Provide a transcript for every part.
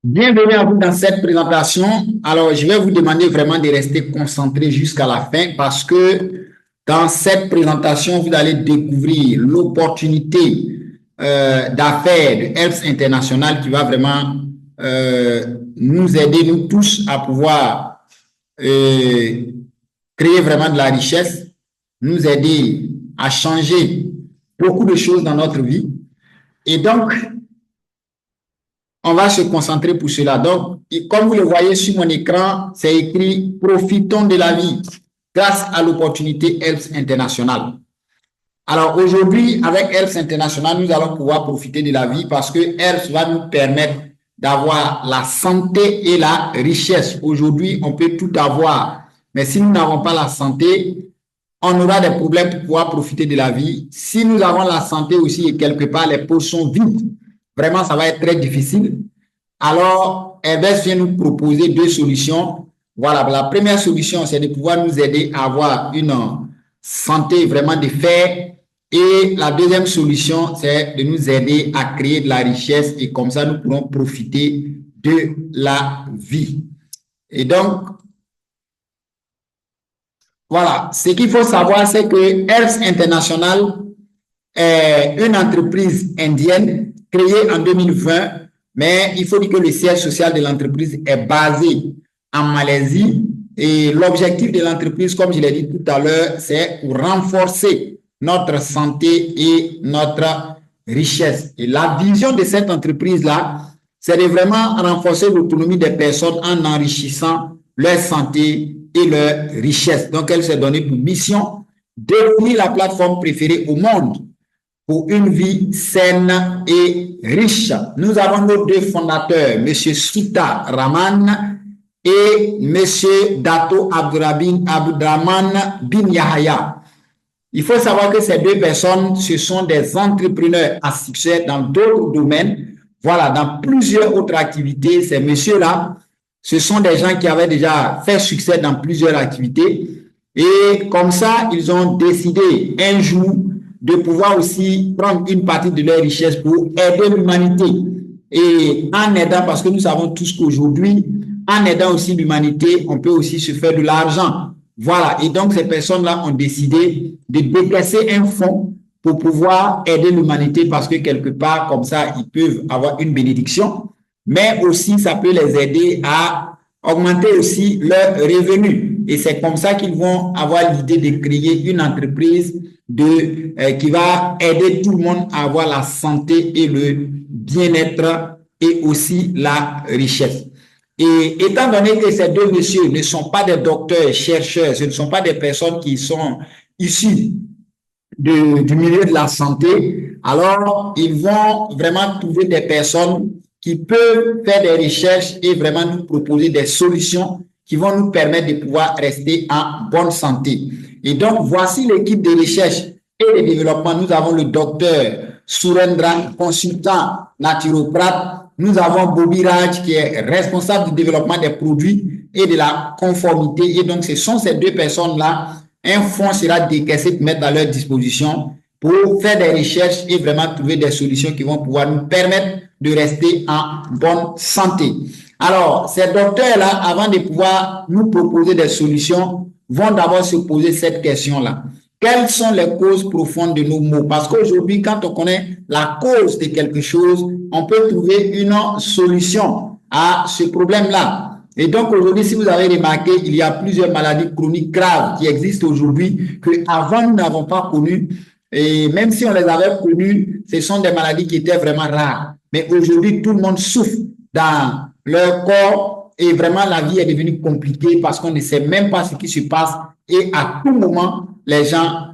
Bienvenue à vous dans cette présentation. Alors, je vais vous demander vraiment de rester concentré jusqu'à la fin parce que dans cette présentation, vous allez découvrir l'opportunité d'affaires de Helps International qui va vraiment nous aider, nous tous, à pouvoir créer vraiment de la richesse, nous aider à changer beaucoup de choses dans notre vie. Et donc, on va se concentrer pour cela. Donc, comme vous le voyez sur mon écran, c'est écrit « Profitons de la vie grâce à l'opportunité Helps International ». Alors, aujourd'hui, avec Helps International, nous allons pouvoir profiter de la vie parce que Helps va nous permettre d'avoir la santé et la richesse. Aujourd'hui, on peut tout avoir, mais si nous n'avons pas la santé, on aura des problèmes pour pouvoir profiter de la vie. Si nous avons la santé aussi et quelque part les poches sont vides, vraiment, ça va être très difficile. Alors, Herves vient nous proposer deux solutions. Voilà, la première solution, c'est de pouvoir nous aider à avoir une santé vraiment de fer. Et la deuxième solution, c'est de nous aider à créer de la richesse et comme ça, nous pourrons profiter de la vie. Et donc, voilà, ce qu'il faut savoir, c'est que Helps International est une entreprise indienne créée en 2020, mais il faut dire que le siège social de l'entreprise est basé en Malaisie et l'objectif de l'entreprise, comme je l'ai dit tout à l'heure, c'est pour renforcer notre santé et notre richesse. Et la vision de cette entreprise-là, c'est de vraiment renforcer l'autonomie des personnes en enrichissant leur santé et leur richesse. Donc, elle s'est donnée pour mission de devenir la plateforme préférée au monde pour une vie saine et riche. Nous avons nos deux fondateurs, M. Sita Raman et M. Dato Abdurrahman bin Yahya. Il faut savoir que ces deux personnes, ce sont des entrepreneurs à succès dans d'autres domaines. Voilà, dans plusieurs autres activités. Ces messieurs-là, ce sont des gens qui avaient déjà fait succès dans plusieurs activités. Et comme ça, ils ont décidé un jour de pouvoir aussi prendre une partie de leur richesse pour aider l'humanité. Et en aidant, parce que nous savons tous qu'aujourd'hui, en aidant aussi l'humanité, on peut aussi se faire de l'argent. Voilà. Et donc, ces personnes-là ont décidé de décaisser un fonds pour pouvoir aider l'humanité parce que quelque part, comme ça, ils peuvent avoir une bénédiction. Mais aussi, ça peut les aider à augmenter aussi leurs revenus. Et c'est comme ça qu'ils vont avoir l'idée de créer une entreprise qui va aider tout le monde à avoir la santé et le bien-être et aussi la richesse. Et étant donné que ces deux messieurs ne sont pas des docteurs, chercheurs, ce ne sont pas des personnes qui sont issues du milieu de la santé, alors ils vont vraiment trouver des personnes qui peuvent faire des recherches et vraiment nous proposer des solutions qui vont nous permettre de pouvoir rester en bonne santé. Et donc, voici l'équipe de recherche et de développement. Nous avons le docteur Surendra, consultant naturopathe. Nous avons Bobby Raj, qui est responsable du développement des produits et de la conformité. Et donc, ce sont ces deux personnes-là. Un fonds sera décaissé pour mettre à leur disposition pour faire des recherches et vraiment trouver des solutions qui vont pouvoir nous permettre de rester en bonne santé. Alors, ces docteurs-là, avant de pouvoir nous proposer des solutions, vont d'abord se poser cette question-là. Quelles sont les causes profondes de nos maux? Parce qu'aujourd'hui, quand on connaît la cause de quelque chose, on peut trouver une solution à ce problème-là. Et donc, aujourd'hui, si vous avez remarqué, il y a plusieurs maladies chroniques graves qui existent aujourd'hui qu'avant, nous n'avons pas connues. Et même si on les avait connues, ce sont des maladies qui étaient vraiment rares. Mais aujourd'hui, tout le monde souffre dans leur corps et vraiment, la vie est devenue compliquée parce qu'on ne sait même pas ce qui se passe et à tout moment, les gens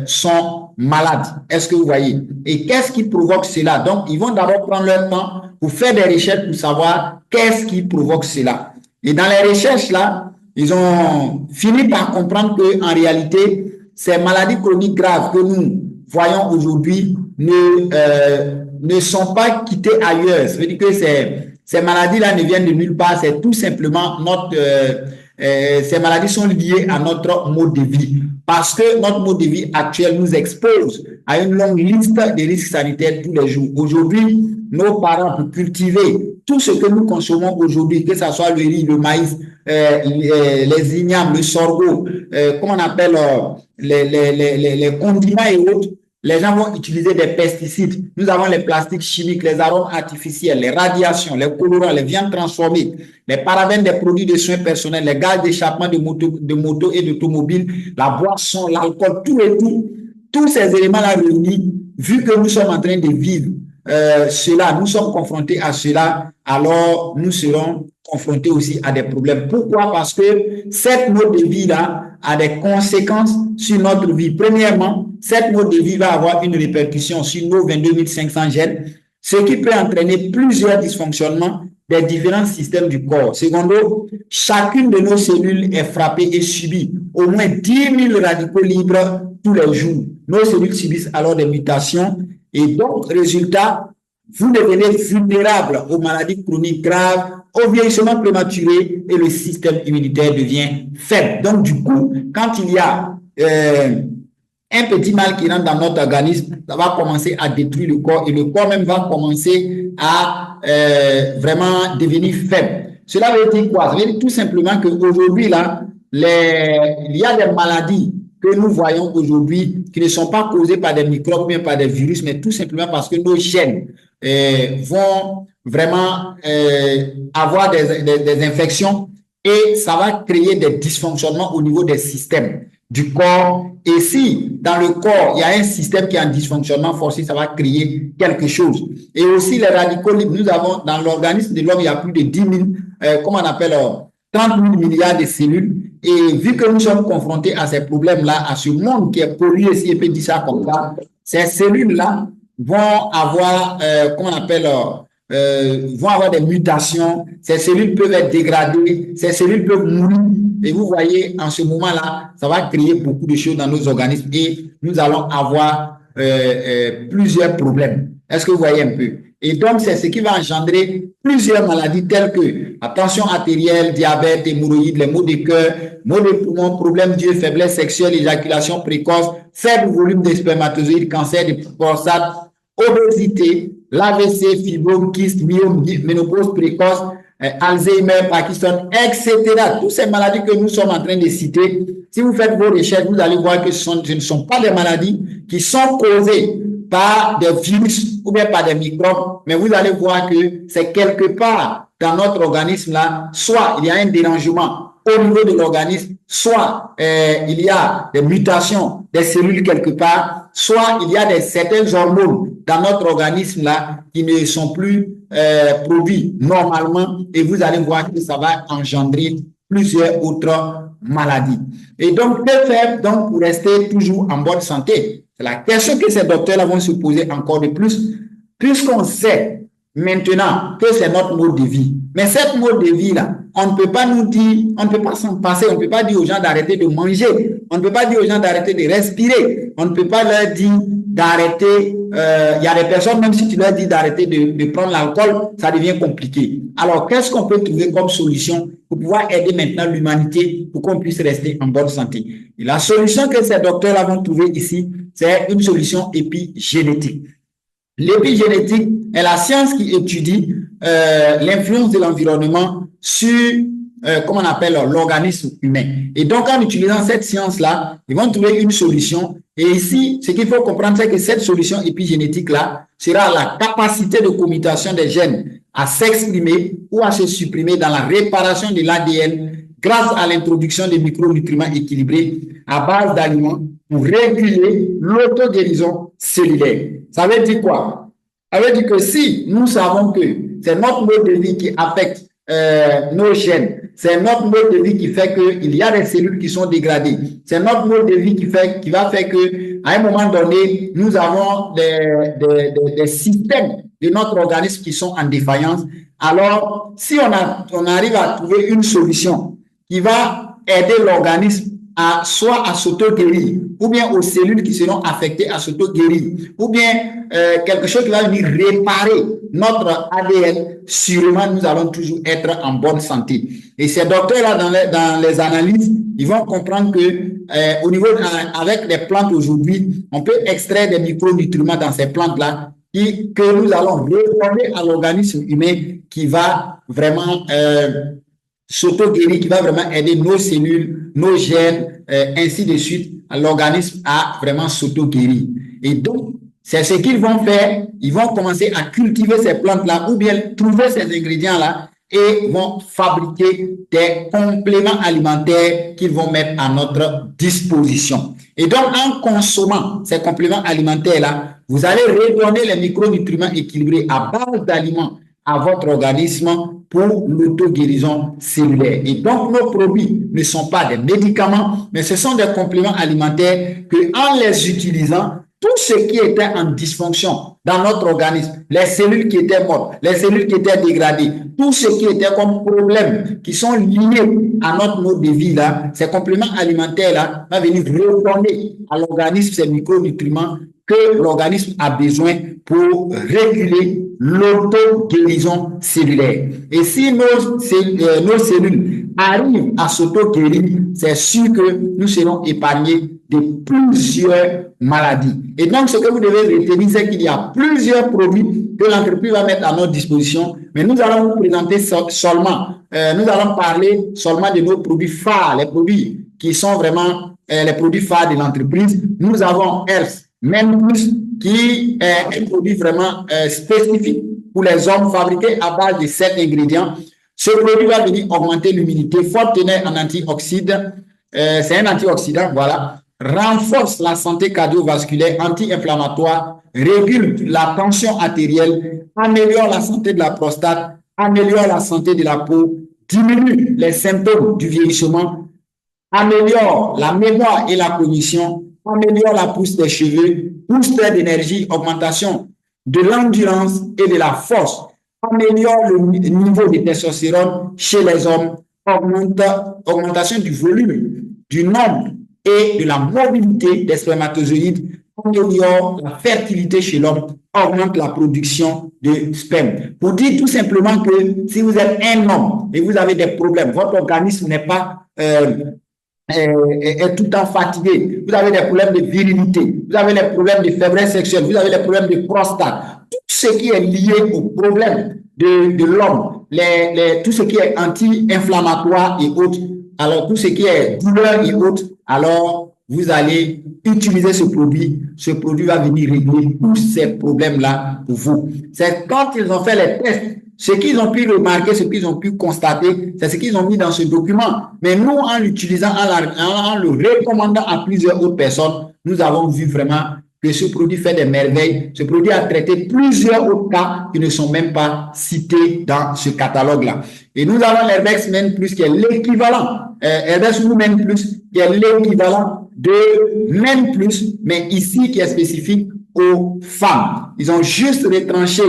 sont malades. Est-ce que vous voyez? Et qu'est-ce qui provoque cela? Donc, ils vont d'abord prendre leur temps pour faire des recherches pour savoir qu'est-ce qui provoque cela. Et dans les recherches-là, ils ont fini par comprendre qu'en réalité, ces maladies chroniques graves que nous voyons aujourd'hui ne sont pas quittées ailleurs. Ça veut dire que ces maladies-là ne viennent de nulle part. C'est tout simplement ces maladies sont liées à notre mode de vie. parce que notre mode de vie actuel nous expose à une longue liste de risques sanitaires tous les jours. Aujourd'hui, nos parents peuvent cultiver tout ce que nous consommons aujourd'hui, que ce soit le riz, le maïs, les ignames, le sorgho, comment on appelle les condiments et autres. Les gens vont utiliser des pesticides. Nous avons les plastiques chimiques, les arômes artificiels, les radiations, les colorants, les viandes transformées, les parabènes des produits de soins personnels, les gaz d'échappement de moto et d'automobiles, la boisson, l'alcool, tout et tout. Tous ces éléments-là réunis, vu que nous sommes en train de vivre cela, nous sommes confrontés à cela, alors nous serons confrontés aussi à des problèmes. Pourquoi? Parce que cette mode de vie-là a des conséquences sur notre vie. Premièrement, cette mode de vie va avoir une répercussion sur nos 22 500 gènes, ce qui peut entraîner plusieurs dysfonctionnements des différents systèmes du corps. Secondo, chacune de nos cellules est frappée et subit au moins 10 000 radicaux libres tous les jours. Nos cellules subissent alors des mutations et donc, résultat, vous devenez vulnérable aux maladies chroniques graves, au vieillissement prématuré et le système immunitaire devient faible. Donc, du coup, quand il y a un petit mal qui rentre dans notre organisme, ça va commencer à détruire le corps et le corps même va commencer à vraiment devenir faible. Cela veut dire quoi? Ça veut dire tout simplement qu'aujourd'hui, là, il y a des maladies que nous voyons aujourd'hui qui ne sont pas causées par des microbes ou bien par des virus, mais tout simplement parce que nos gènes vont vraiment avoir des infections et ça va créer des dysfonctionnements au niveau des systèmes du corps. Et si dans le corps, il y a un système qui est en dysfonctionnement forcé, ça va créer quelque chose. Et aussi les radicaux libres, nous avons dans l'organisme de l'homme, il y a plus de 10 000, comment on appelle 30 000 milliards de cellules. Et vu que nous sommes confrontés à ces problèmes-là, à ce monde qui est pollué, si on peut dire ça comme ça, ces cellules-là vont avoir, comment on appelle, vont avoir des mutations, ces cellules peuvent être dégradées, ces cellules peuvent mourir. Et vous voyez, en ce moment-là, ça va créer beaucoup de choses dans nos organismes et nous allons avoir plusieurs problèmes. Est-ce que vous voyez un peu? Et donc, c'est ce qui va engendrer plusieurs maladies telles que la tension artérielle, diabète, hémorroïdes, les maux de cœur, maux de poumon, problèmes d'yeux, faiblesse sexuelle, éjaculation précoce, faible volume de spermatozoïdes, cancer de prostate, obésité, l'AVC, fibrome, kyste, myome, ménopause précoce, Alzheimer, Parkinson, etc. Toutes ces maladies que nous sommes en train de citer, si vous faites vos recherches, vous allez voir que ce ne sont pas des maladies qui sont causées par des virus ou bien par des microbes, mais vous allez voir que c'est quelque part dans notre organisme là, soit il y a un dérangement au niveau de l'organisme, soit il y a des mutations des cellules quelque part, soit il y a certaines hormones dans notre organisme là qui ne sont plus produits normalement et vous allez voir que ça va engendrer plusieurs autres maladies. Et donc, que faire donc pour rester toujours en bonne santé? C'est la question que ces docteurs-là vont se poser encore de plus, puisqu'on sait maintenant que c'est notre mode de vie. Mais cette mode de vie-là, on ne peut pas nous dire, on ne peut pas s'en passer, on ne peut pas dire aux gens d'arrêter de manger, on ne peut pas dire aux gens d'arrêter de respirer, on ne peut pas leur dire d'arrêter, il y a des personnes, même si tu leur dis d'arrêter de prendre l'alcool, ça devient compliqué. Alors, qu'est-ce qu'on peut trouver comme solution pour pouvoir aider maintenant l'humanité pour qu'on puisse rester en bonne santé? Et la solution que ces docteurs-là vont trouver ici, c'est une solution épigénétique. L'épigénétique est la science qui étudie l'influence de l'environnement sur, comment on appelle, l'organisme humain. Et donc, en utilisant cette science-là, ils vont trouver une solution. Et ici, ce qu'il faut comprendre, c'est que cette solution épigénétique-là sera la capacité de commutation des gènes à s'exprimer ou à se supprimer dans la réparation de l'ADN grâce à l'introduction de micronutriments équilibrés à base d'aliments pour réguler l'auto-guérison cellulaire. Ça veut dire quoi? Ça veut dire que si nous savons que c'est notre mode de vie qui affecte nos gènes, c'est notre mode de vie qui fait qu'il y a des cellules qui sont dégradées, c'est notre mode de vie qui va faire que à un moment donné, nous avons des systèmes de notre organisme qui sont en défaillance. Alors, si on arrive à trouver une solution qui va aider l'organisme soit à s'auto-guérir, ou bien aux cellules qui seront affectées à s'auto-guérir, ou bien quelque chose qui va venir réparer notre ADN, sûrement nous allons toujours être en bonne santé. Et ces docteurs-là, dans les analyses, ils vont comprendre que au niveau avec les plantes aujourd'hui, on peut extraire des micronutriments dans ces plantes-là que nous allons redonner à l'organisme humain qui va vraiment s'auto-guérir, qui va vraiment aider nos cellules, nos gènes, ainsi de suite, l'organisme à vraiment s'auto-guérir. Et donc, c'est ce qu'ils vont faire. Ils vont commencer à cultiver ces plantes-là ou bien trouver ces ingrédients-là et vont fabriquer des compléments alimentaires qu'ils vont mettre à notre disposition. Et donc, en consommant ces compléments alimentaires-là, vous allez redonner les micronutriments équilibrés à base d'aliments à votre organisme pour l'auto-guérison cellulaire. Et donc, nos produits ne sont pas des médicaments, mais ce sont des compléments alimentaires que, en les utilisant, tout ce qui était en dysfonction dans notre organisme, les cellules qui étaient mortes, les cellules qui étaient dégradées, tout ce qui était comme problème qui sont liés à notre mode de vie là, ces compléments alimentaires là, vont venir redonner à l'organisme ces micronutriments que l'organisme a besoin pour réguler l'auto-guérison cellulaire. Et si nos cellules arrivent à s'auto-guérir, c'est sûr que nous serons épargnés de plusieurs maladies. Et donc, ce que vous devez retenir, c'est qu'il y a plusieurs produits que l'entreprise va mettre à notre disposition, mais nous allons vous présenter seulement, nous allons parler seulement de nos produits phares, les produits qui sont vraiment les produits phares de l'entreprise. Nous avons Herbs Men Plus, qui est un produit vraiment spécifique pour les hommes, fabriqué à base de 7 ingrédients. Ce produit va venir augmenter l'immunité, fort teneur en antioxydants, c'est un antioxydant, voilà, renforce la santé cardiovasculaire, anti-inflammatoire, régule la tension artérielle, améliore la santé de la prostate, améliore la santé de la peau, diminue les symptômes du vieillissement, améliore la mémoire et la cognition, améliore la pousse des cheveux, booster d'énergie, augmentation de l'endurance et de la force, améliore le niveau de testostérone chez les hommes, augmentation du volume, du nombre et de la mobilité des spermatozoïdes, améliore la fertilité chez l'homme, augmente la production de sperme. Pour dire tout simplement que si vous êtes un homme et vous avez des problèmes, votre organisme n'est pas est tout le temps fatigué, vous avez des problèmes de virilité, vous avez des problèmes de faiblesse sexuelle, vous avez des problèmes de prostate, tout ce qui est lié au problème de l'homme, tout ce qui est anti-inflammatoire et autres, alors tout ce qui est douleur et autres, alors vous allez utiliser ce produit va venir régler tous ces problèmes-là pour vous. C'est quand ils ont fait les tests, ce qu'ils ont pu remarquer, ce qu'ils ont pu constater, c'est ce qu'ils ont mis dans ce document. Mais nous, en l'utilisant, en le recommandant à plusieurs autres personnes, nous avons vu vraiment que ce produit fait des merveilles. Ce produit a traité plusieurs autres cas qui ne sont même pas cités dans ce catalogue-là. Et nous avons l'Herbex Men Plus qui est l'équivalent, Herbex Women Plus qui est l'équivalent de Men Plus, mais ici qui est spécifique aux femmes. Ils ont juste retranché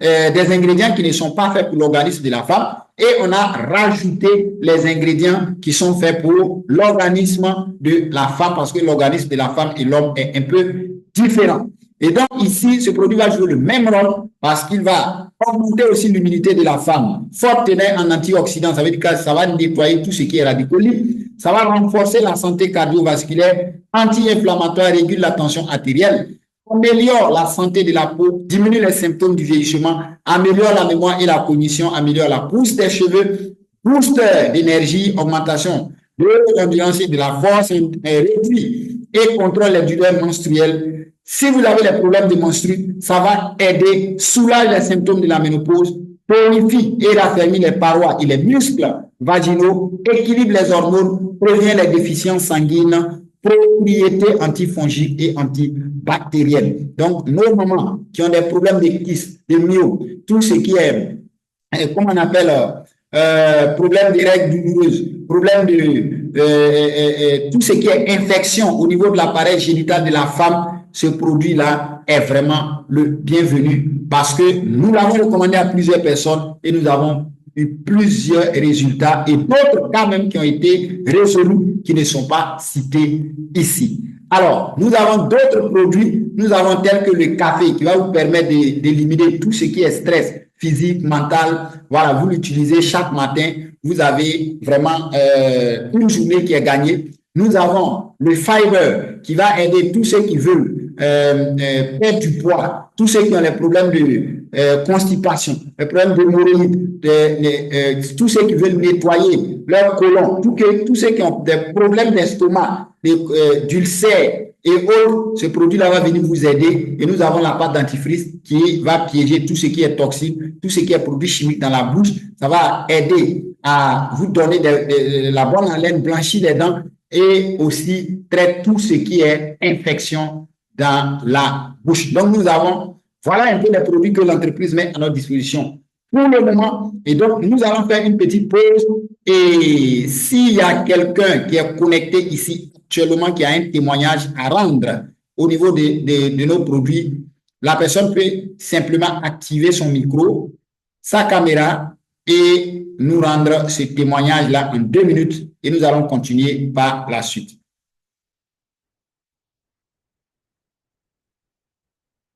des ingrédients qui ne sont pas faits pour l'organisme de la femme et on a rajouté les ingrédients qui sont faits pour l'organisme de la femme parce que l'organisme de la femme et l'homme est un peu différent. Et donc ici, ce produit va jouer le même rôle parce qu'il va augmenter aussi l'immunité de la femme, fort teneur en antioxydants, ça veut dire que ça va nettoyer tout ce qui est radicaux libres, ça va renforcer la santé cardiovasculaire, anti-inflammatoire, régule la tension artérielle, améliore la santé de la peau, diminue les symptômes du vieillissement, améliore la mémoire et la cognition, améliore la pousse des cheveux, booster d'énergie, augmentation de l'endurance et de la force, réduit et contrôle les douleurs menstruelles. Si vous avez des problèmes de menstrues, ça va aider, soulage les symptômes de la ménopause, tonifie et raffermit les parois et les muscles vaginaux, équilibre les hormones, prévient les déficiences sanguines, propriétés antifongiques et antibactériennes. Donc, nos mamans qui ont des problèmes de kyste, de myo, tout ce qui est, comment on appelle, problème des règles douloureuses, problème de tout ce qui est infection au niveau de l'appareil génital de la femme, ce produit-là est vraiment le bienvenu parce que nous l'avons recommandé à plusieurs personnes et nous avons eu plusieurs résultats et d'autres cas même qui ont été résolus qui ne sont pas cités ici. Alors, nous avons d'autres produits, nous avons tels que le café qui va vous permettre d'éliminer tout ce qui est stress physique, mental. Voilà, vous l'utilisez chaque matin, vous avez vraiment une journée qui est gagnée. Nous avons le fiber qui va aider tous ceux qui veulent perdre du poids, tous ceux qui ont les problèmes de constipation, les problèmes d'hémorroïdes, tous ceux qui veulent nettoyer leur côlon, tous ceux qui ont des problèmes d'estomac, d'ulcères et autres, ce produit-là va venir vous aider. Et nous avons la pâte dentifrice qui va piéger tout ce qui est toxique, tout ce qui est produit chimique dans la bouche. Ça va aider à vous donner la bonne haleine, blanchir les dents et aussi traite tout ce qui est infection dans la bouche. Donc, nous avons, voilà un peu les produits que l'entreprise met à notre disposition pour le moment. Et donc, nous allons faire une petite pause. Et s'il y a quelqu'un qui est connecté ici actuellement, qui a un témoignage à rendre au niveau de nos produits, la personne peut simplement activer son micro, sa caméra et nous rendre ce témoignage-là en 2 minutes et nous allons continuer par la suite.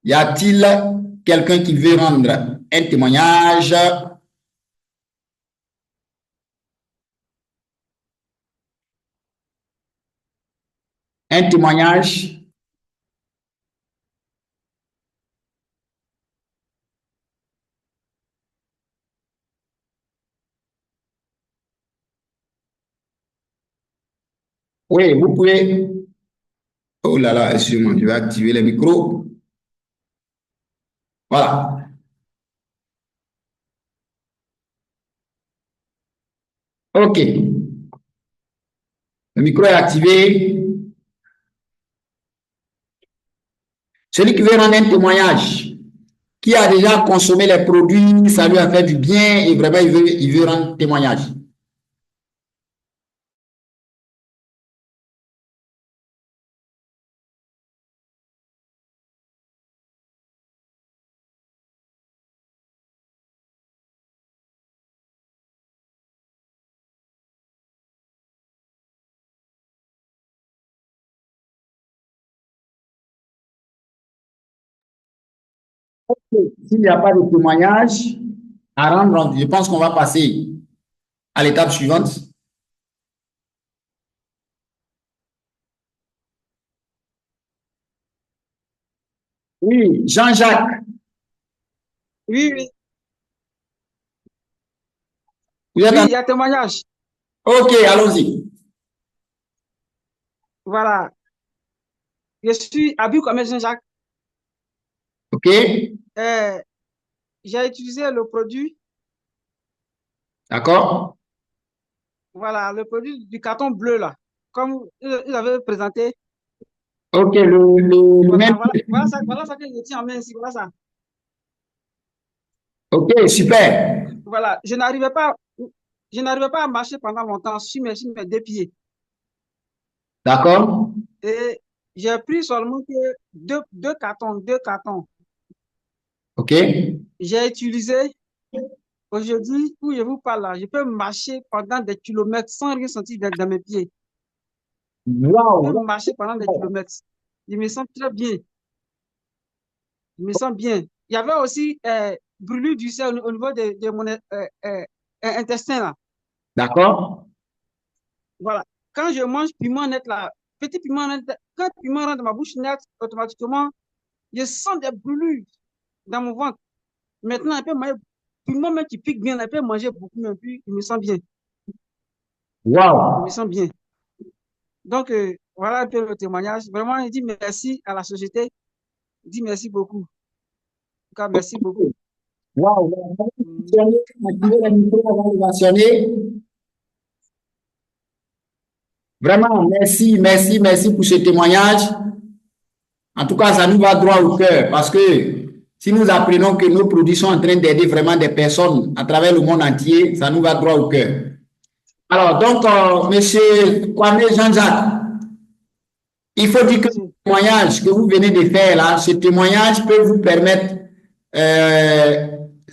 Y a-t-il quelqu'un qui veut rendre un témoignage? Un témoignage? Oui, vous pouvez. Oh là là, excusez-moi, je vais activer le micro. Voilà. OK. Le micro est activé. Celui qui veut rendre un témoignage, qui a déjà consommé les produits, ça lui a fait du bien et vraiment il veut rendre témoignage. S'il n'y a pas de témoignage à rendre, je pense qu'on va passer à l'étape suivante. Oui, Jean-Jacques. Oui, oui, Vous êtes oui, en... il y a témoignage. OK, allons-y. Voilà. Je suis Abou comme Jean-Jacques. OK, J'ai utilisé le produit, d'accord. voilà, le produit du carton bleu là, comme ils avaient présenté. OK, le Voilà, même. voilà ça que je tiens en main ici. Voilà ça. OK, super. Voilà, je n'arrivais pas à marcher pendant longtemps sur mes 2 pieds. D'accord. Et j'ai pris seulement que deux cartons, 2 cartons. OK. J'ai utilisé aujourd'hui où je vous parle là, je peux marcher pendant des kilomètres sans rien sentir dans mes pieds. Je peux Wow. marcher pendant des kilomètres. Je me sens très bien. Je me sens bien. Il y avait aussi brûlure du sein au niveau de mon intestin là. D'accord. Voilà. Quand je mange piment net là, petit piment net, quand le piment rentre dans ma bouche net, automatiquement, je sens des brûlures dans mon ventre. Maintenant, un peu manger, piment même qui pique bien, un peu manger beaucoup, mais puis je me sens bien. Je me Wow. sens bien. Donc, voilà un peu le témoignage. Vraiment, je dis merci à la société. Je dis merci beaucoup. En tout cas, merci beaucoup. Wow. Activez le micro avant de mentionner. Vraiment, merci, merci, merci pour ce témoignage. En tout cas, ça nous va droit au cœur parce que si nous apprenons que nos produits sont en train d'aider vraiment des personnes à travers le monde entier, ça nous va droit au cœur. Alors, donc, monsieur Kwame Jean-Jacques, il faut dire que ce témoignage que vous venez de faire là, ce témoignage peut vous permettre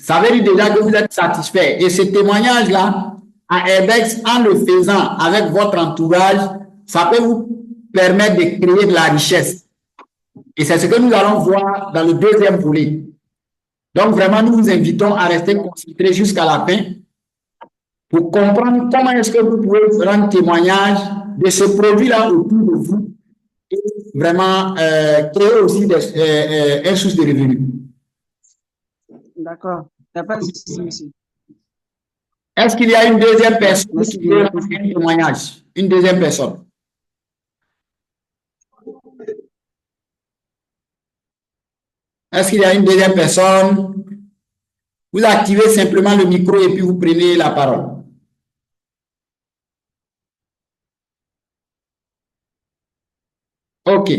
ça veut dire déjà que vous êtes satisfait. Et ce témoignage-là, à Airbex, en le faisant avec votre entourage, ça peut vous permettre de créer de la richesse. Et c'est ce que nous allons voir dans le deuxième volet. Donc, vraiment, nous vous invitons à rester concentrés jusqu'à la fin pour comprendre comment est-ce que vous pouvez rendre témoignage de ce produit-là autour de vous et vraiment créer aussi une source de revenus. D'accord. Il n'y a pas de souci, monsieur. Est-ce qu'il y a une deuxième personne qui veut rendre un témoignage? Une deuxième personne. Est-ce qu'il y a une deuxième personne? Vous activez simplement le micro et puis vous prenez la parole. OK.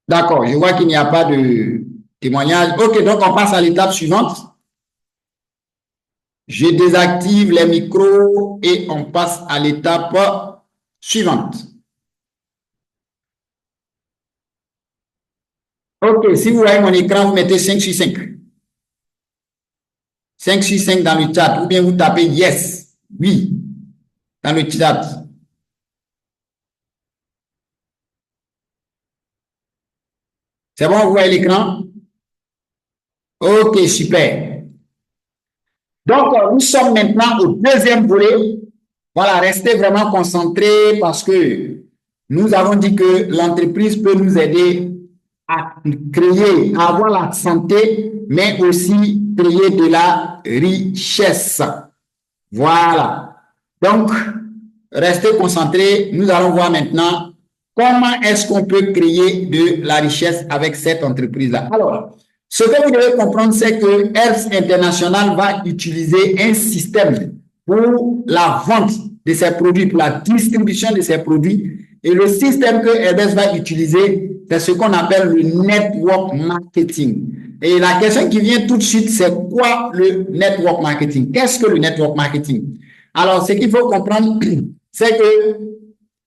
D'accord, je vois qu'il n'y a pas de témoignage. OK, donc on passe à l'étape suivante. Je désactive les micros et on passe à l'étape suivante. OK, si vous voyez mon écran, vous mettez 5 sur 5. 5 sur 5 dans le chat ou bien vous tapez yes, oui, dans le chat. C'est bon, vous voyez l'écran? OK, super. Donc, nous sommes maintenant au deuxième volet. Voilà, restez vraiment concentrés parce que nous avons dit que l'entreprise peut nous aider à créer, à avoir la santé, mais aussi créer de la richesse. Voilà. Donc, restez concentrés. Nous allons voir maintenant comment est-ce qu'on peut créer de la richesse avec cette entreprise-là. Alors, ce que vous devez comprendre, c'est que Herbs International va utiliser un système pour la vente de ses produits, pour la distribution de ses produits. Et le système que Herbs va utiliser, c'est ce qu'on appelle le network marketing. Et la question qui vient tout de suite, c'est quoi le network marketing? Qu'est-ce que le network marketing? Alors, ce qu'il faut comprendre, c'est que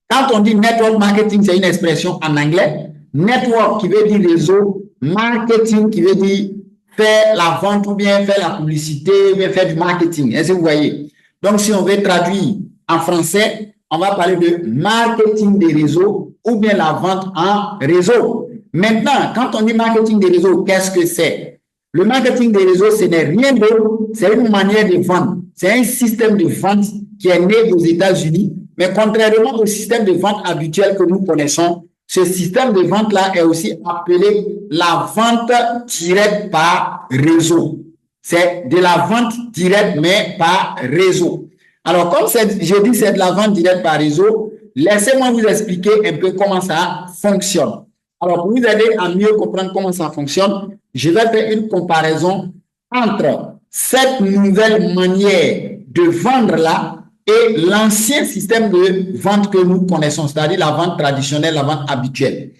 quand on dit network marketing, c'est une expression en anglais. Network qui veut dire réseau, marketing qui veut dire faire la vente ou bien faire la publicité, ou bien faire du marketing. Est-ce que vous voyez? Donc, si on veut traduire en français, on va parler de marketing des réseaux ou bien la vente en réseau. Maintenant, quand on dit marketing des réseaux, qu'est-ce que c'est? Le marketing des réseaux, ce n'est rien d'autre, c'est une manière de vendre. C'est un système de vente qui est né aux États-Unis, mais contrairement au système de vente habituel que nous connaissons, ce système de vente-là est aussi appelé la vente directe par réseau. C'est de la vente directe, mais par réseau. Alors, comme je dis c'est de la vente directe par réseau, laissez-moi vous expliquer un peu comment ça fonctionne. Alors, pour vous aider à mieux comprendre comment ça fonctionne, je vais faire une comparaison entre cette nouvelle manière de vendre là et l'ancien système de vente que nous connaissons, c'est-à-dire la vente traditionnelle, la vente habituelle.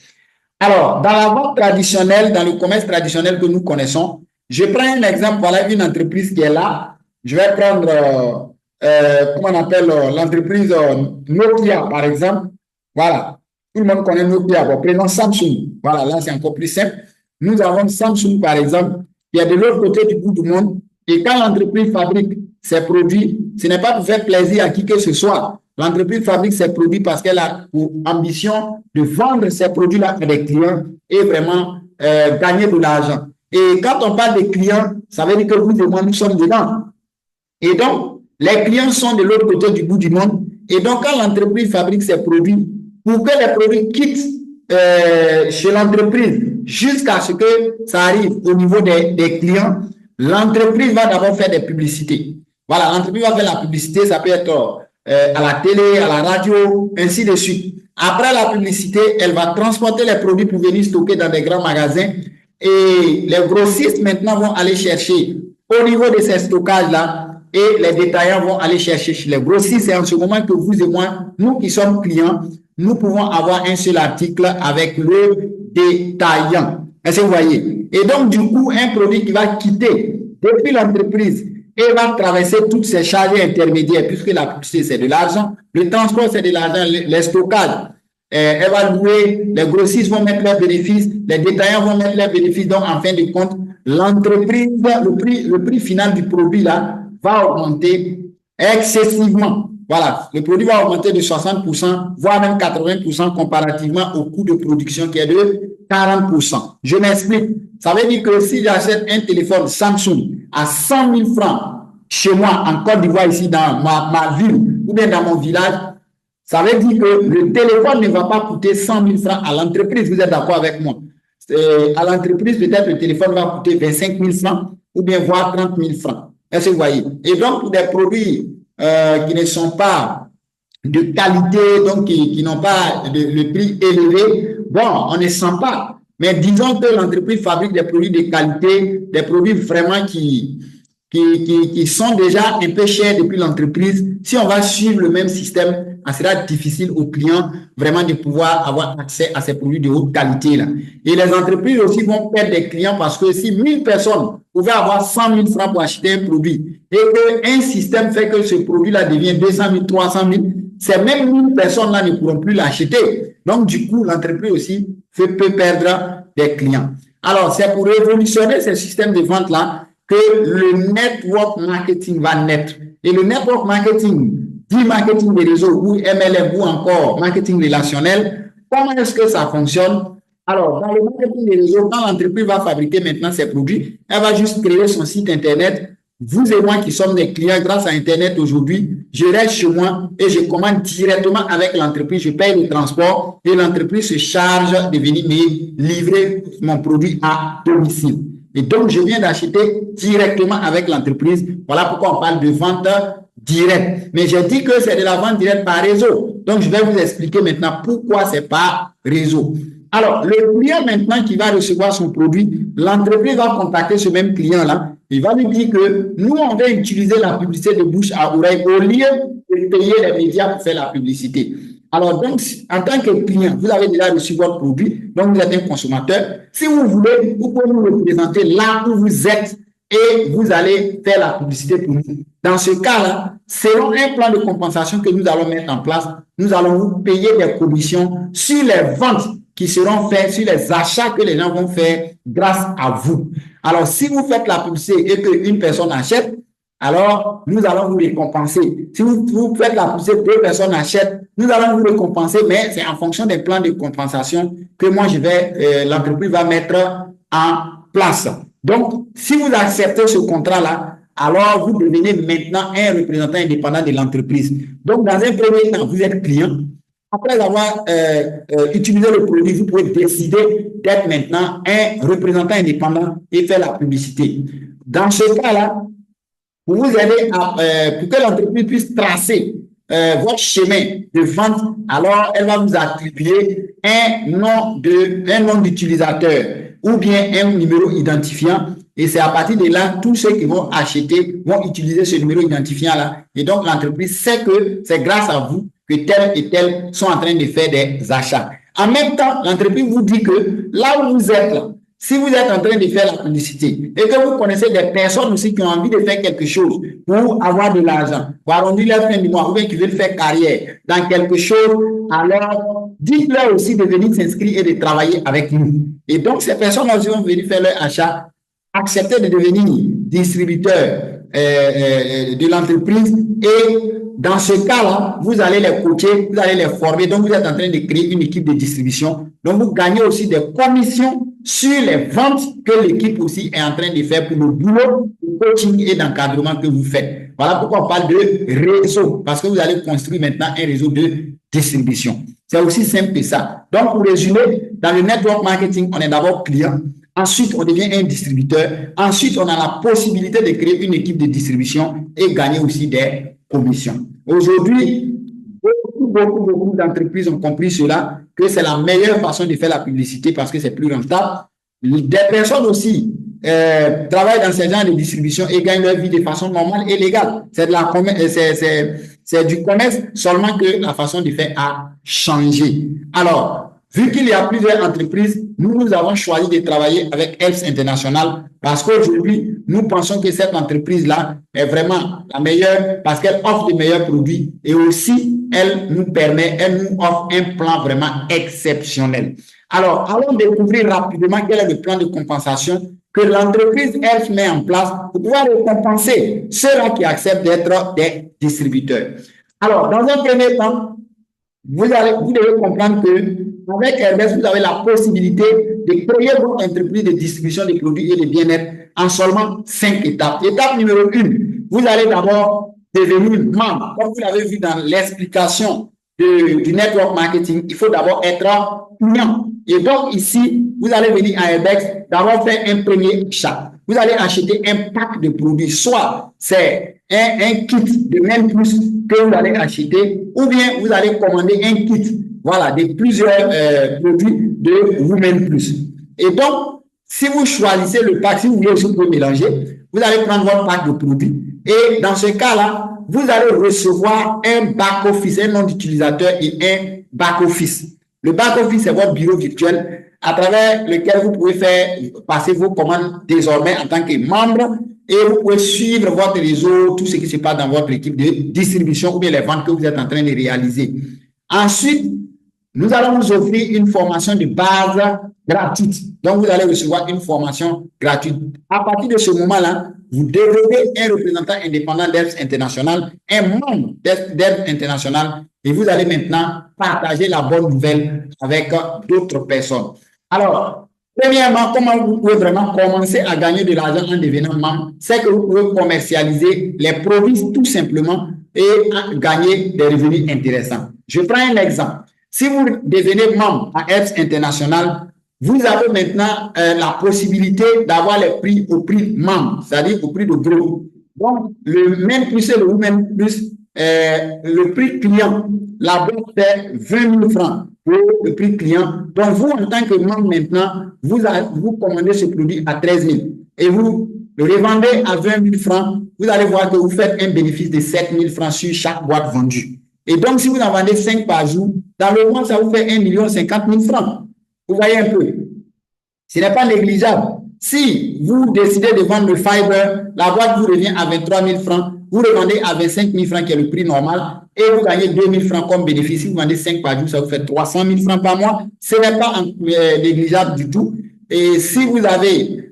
Alors, dans la vente traditionnelle, dans le commerce traditionnel que nous connaissons, je prends un exemple, voilà une entreprise qui est là. Je vais prendre, comment on appelle l'entreprise Nokia, par exemple. Voilà, tout le monde connaît Nokia. Bon, prenons Samsung. Voilà, là, c'est encore plus simple. Nous avons Samsung, par exemple, qui est de l'autre côté du bout du monde. Et quand l'entreprise fabrique ses produits, ce n'est pas pour faire plaisir à qui que ce soit. L'entreprise fabrique ses produits parce qu'elle a pour ambition de vendre ses produits-là à des clients et vraiment gagner de l'argent. Et quand on parle des clients, ça veut dire que vous et moi, nous sommes dedans. Et donc, les clients sont de l'autre côté du bout du monde. Et donc, quand l'entreprise fabrique ses produits, pour que les produits quittent chez l'entreprise jusqu'à ce que ça arrive au niveau des clients, l'entreprise va d'abord faire des publicités. Voilà, l'entreprise va faire la publicité, ça peut être à la télé, à la radio, ainsi de suite. Après la publicité, elle va transporter les produits pour venir stocker dans des grands magasins et les grossistes maintenant vont aller chercher au niveau de ces stockages-là et les détaillants vont aller chercher chez les grossistes. C'est en ce moment que vous et moi, nous qui sommes clients, nous pouvons avoir un seul article avec le détaillant. Est-ce que vous voyez? Et donc, du coup, un produit qui va quitter depuis l'entreprise et va traverser toutes ces charges intermédiaires, puisque la publicité, c'est de l'argent, le transport, c'est de l'argent, les stockages, elle va louer, les grossistes vont mettre leurs bénéfices, les détaillants vont mettre leurs bénéfices. Donc, en fin de compte, l'entreprise, le prix final du produit là va augmenter excessivement. Voilà, le produit va augmenter de 60%, voire même 80% comparativement au coût de production qui est de 40%. Je m'explique. Ça veut dire que si j'achète un téléphone Samsung à 100 000 francs chez moi en Côte d'Ivoire, ici dans ma ville ou bien dans mon village, ça veut dire que le téléphone ne va pas coûter 100 000 francs à l'entreprise. Vous êtes d'accord avec moi? À l'entreprise, peut-être le téléphone va coûter 25 000 francs ou bien voire 30 000 francs. Est-ce que vous voyez? Et donc, pour des produits qui ne sont pas de qualité, donc qui n'ont pas le prix élevé, bon, on ne sent pas. Mais disons que l'entreprise fabrique des produits de qualité, des produits vraiment qui sont déjà un peu chers depuis l'entreprise. Si on va suivre le même système, ça sera difficile aux clients vraiment de pouvoir avoir accès à ces produits de haute qualité là. Et les entreprises aussi vont perdre des clients parce que si 1000 personnes pouvaient avoir 100 000 francs pour acheter un produit et qu'un système fait que ce produit-là devient 200 000, 300 000, ces mêmes 1000 personnes-là ne pourront plus l'acheter. Donc, du coup, l'entreprise aussi peut perdre des clients. Alors, c'est pour révolutionner ce système de vente-là que le network marketing va naître. Et le network marketing, dit marketing des réseaux ou MLM ou encore marketing relationnel, comment est-ce que ça fonctionne? Alors, dans le marketing des réseaux, quand l'entreprise va fabriquer maintenant ses produits, elle va juste créer son site Internet. Vous et moi qui sommes des clients grâce à Internet aujourd'hui, je reste chez moi et je commande directement avec l'entreprise, je paye le transport et l'entreprise se charge de venir me livrer mon produit à domicile. Et donc, je viens d'acheter directement avec l'entreprise. Voilà pourquoi on parle de vente directe. Mais j'ai dit que c'est de la vente directe par réseau. Donc, je vais vous expliquer maintenant pourquoi c'est par réseau. Alors, le client maintenant qui va recevoir son produit, l'entreprise va contacter ce même client-là. Il va lui dire que nous, on va utiliser la publicité de bouche à oreille au lieu de payer les médias pour faire la publicité. Alors, donc, en tant que client, vous avez déjà reçu votre produit, donc vous êtes un consommateur. Si vous voulez, vous pouvez nous représenter là où vous êtes et vous allez faire la publicité pour nous. Dans ce cas-là, selon un plan de compensation que nous allons mettre en place, nous allons vous payer des commissions sur les ventes qui seront faites, sur les achats que les gens vont faire grâce à vous. Alors, si vous faites la publicité et qu'une personne achète, alors nous allons vous récompenser. Si vous faites la publicité, 2 personnes achètent, nous allons vous récompenser, mais c'est en fonction des plans de compensation que moi, l'entreprise va mettre en place. Donc, si vous acceptez ce contrat-là, alors vous devenez maintenant un représentant indépendant de l'entreprise. Donc, dans un premier temps, vous êtes client. Après avoir utilisé le produit, vous pouvez décider d'être maintenant un représentant indépendant et faire la publicité. Dans ce cas-là, pour vous aider pour que l'entreprise puisse tracer votre chemin de vente, alors elle va vous attribuer un nom d'utilisateur ou bien un numéro identifiant. Et c'est à partir de là, tous ceux qui vont acheter vont utiliser ce numéro identifiant-là. Et donc, l'entreprise sait que c'est grâce à vous que tel et tel sont en train de faire des achats. En même temps, l'entreprise vous dit que là où vous êtes, là, si vous êtes en train de faire la publicité et que vous connaissez des personnes aussi qui ont envie de faire quelque chose pour avoir de l'argent, pour arrondir leur fin du mois, ou bien qui veulent faire carrière dans quelque chose, alors dites-leur aussi de venir s'inscrire et de travailler avec nous. Et donc, ces personnes aussi vont venir faire leur achat, accepter de devenir distributeur de l'entreprise et dans ce cas-là, vous allez les coacher, vous allez les former. Donc, vous êtes en train de créer une équipe de distribution. Donc, vous gagnez aussi des commissions sur les ventes que l'équipe aussi est en train de faire pour le boulot de coaching et d'encadrement que vous faites. Voilà pourquoi on parle de réseau, parce que vous allez construire maintenant un réseau de distribution. C'est aussi simple que ça. Donc, pour résumer, dans le network marketing, on est d'abord client. Ensuite, on devient un distributeur. Ensuite, on a la possibilité de créer une équipe de distribution et gagner aussi des commissions. Aujourd'hui, beaucoup d'entreprises ont compris cela, que c'est la meilleure façon de faire la publicité parce que c'est plus rentable. Des personnes aussi travaillent dans ces genres de distribution et gagnent leur vie de façon normale et légale. C'est du commerce, seulement que la façon de faire a changé. Alors, Vu qu'il y a plusieurs entreprises, nous avons choisi de travailler avec Herbst International parce qu'aujourd'hui, nous pensons que cette entreprise-là est vraiment la meilleure parce qu'elle offre de meilleurs produits et aussi, elle nous offre un plan vraiment exceptionnel. Alors, allons découvrir rapidement quel est le plan de compensation que l'entreprise Herbst met en place pour pouvoir récompenser ceux-là qui acceptent d'être des distributeurs. Alors, dans un premier temps, vous devez comprendre qu'avec Herbst, vous avez la possibilité de créer votre entreprise de distribution de produits et de bien-être en seulement 5 étapes. Étape numéro 1, vous allez d'abord devenir membre. Comme vous l'avez vu dans l'explication du network marketing, il faut d'abord être client. Et donc ici, vous allez venir à Herbst, d'abord faire un premier achat. Vous allez acheter un pack de produits, soit c'est un kit de même plus que vous allez acheter, ou bien vous allez commander un kit, voilà, de plusieurs produits de Women Plus. Et donc, si vous choisissez le pack, si vous voulez aussi mélanger, vous allez prendre votre pack de produits. Et dans ce cas-là, vous allez recevoir un back-office, un nom d'utilisateur et un back-office. Le back-office, c'est votre bureau virtuel à travers lequel vous pouvez faire passer vos commandes désormais en tant que membre et vous pouvez suivre votre réseau, tout ce qui se passe dans votre équipe de distribution ou bien les ventes que vous êtes en train de réaliser. Ensuite, nous allons vous offrir une formation de base gratuite. Donc, vous allez recevoir une formation gratuite. À partir de ce moment-là, vous devenez un représentant indépendant d'Herbst International, un membre d'Herbst International, et vous allez maintenant partager la bonne nouvelle avec d'autres personnes. Alors, premièrement, comment vous pouvez vraiment commencer à gagner de l'argent en devenant membre? C'est que vous pouvez commercialiser les produits tout simplement et gagner des revenus intéressants. Je prends un exemple. Si vous devenez membre à Herbst International, vous avez maintenant la possibilité d'avoir les prix au prix membre, c'est-à-dire au prix de gros. Donc, le Men Plus et le Women Plus, le prix client, la boîte fait 20 000 francs pour le prix client. Donc, vous, en tant que membre maintenant, vous commandez ce produit à 13 000 et vous le revendez à 20 000 francs. Vous allez voir que vous faites un bénéfice de 7 000 francs sur chaque boîte vendue. Et donc, si vous en vendez 5 par jour, dans le mois, ça vous fait 1 50 000 francs. Vous voyez un peu. Ce n'est pas négligeable. Si vous décidez de vendre le fiber, la boîte vous revient à 23 000 francs, vous revendez à 25 000 francs qui est le prix normal et vous gagnez 2 000 francs comme bénéfice. Si vous vendez 5 par jour, ça vous fait 300 000 francs par mois. Ce n'est pas négligeable du tout. Et si vous vendez